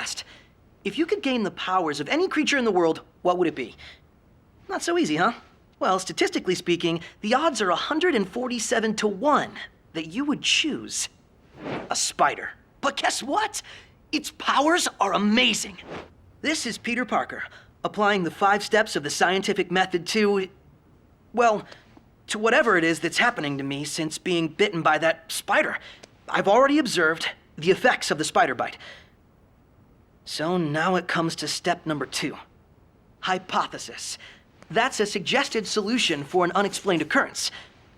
asked, if you could gain the powers of any creature in the world, what would it be? Not so easy, huh? Well, statistically speaking, the odds are 147 to 1 that you would choose a spider. But guess what? Its powers are amazing. This is Peter Parker, applying the 5 steps of the scientific method to, well, to whatever it is that's happening to me since being bitten by that spider. I've already observed the effects of the spider bite. So now it comes to step number 2. Hypothesis. That's a suggested solution for an unexplained occurrence.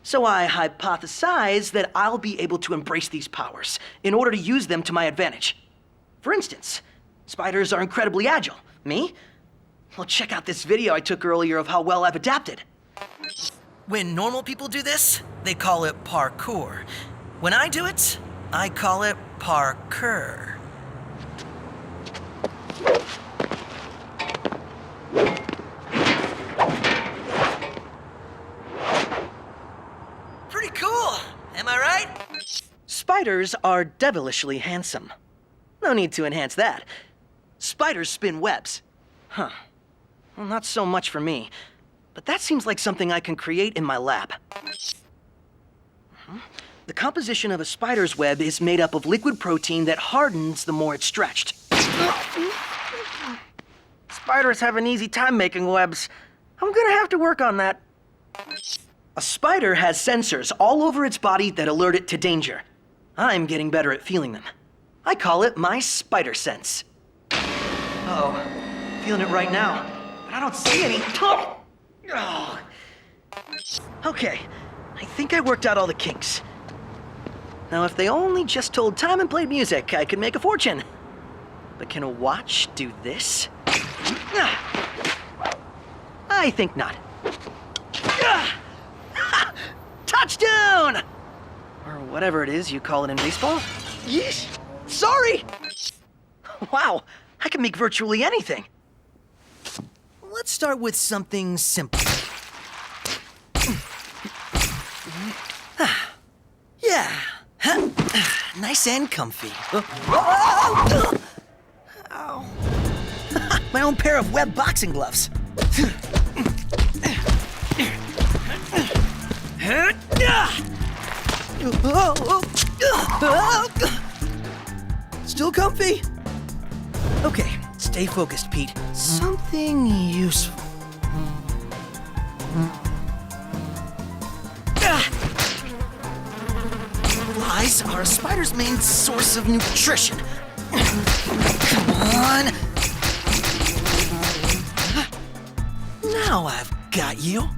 So I hypothesize that I'll be able to embrace these powers in order to use them to my advantage. For instance, spiders are incredibly agile. Me? Well, check out this video I took earlier of how well I've adapted. When normal people do this, they call it parkour. When I do it, I call it parkour. Pretty cool, am I right? Spiders are devilishly handsome. No need to enhance that. Spiders spin webs. Huh. Well, not so much for me. But that seems like something I can create in my lab. The composition of a spider's web is made up of liquid protein that hardens the more it's stretched. Spiders have an easy time making webs. I'm gonna have to work on that. A spider has sensors all over its body that alert it to danger. I'm getting better at feeling them. I call it my spider sense. Uh-oh, feeling it right now, but I don't see any. Oh. Okay, I think I worked out all the kinks. Now, if they only just told time and played music, I could make a fortune. But can a watch do this? I think not. Touchdown! Or whatever it is you call it in baseball. Yeesh! Sorry! Wow, I can make virtually anything. Let's start with something simple. Yeah. Nice and comfy. Ow. My own pair of web boxing gloves. Still comfy? Okay, stay focused, Pete. Something useful. Flies are a spider's main source of nutrition. Come on. Now I've got you.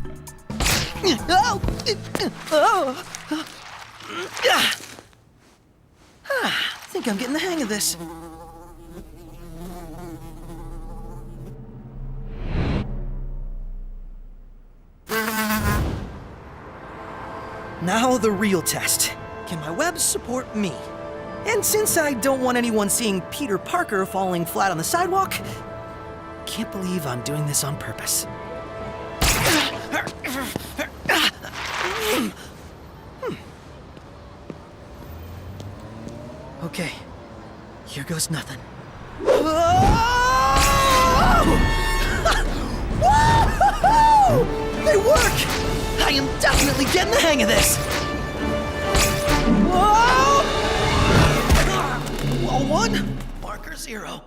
I think I'm getting the hang of this. Now the real test. Can my webs support me? And since I don't want anyone seeing Peter Parker falling flat on the sidewalk, can't believe I'm doing this on purpose. Okay, here goes nothing. They work! I am definitely getting the hang of this! Whoa! Wall 1, marker 0.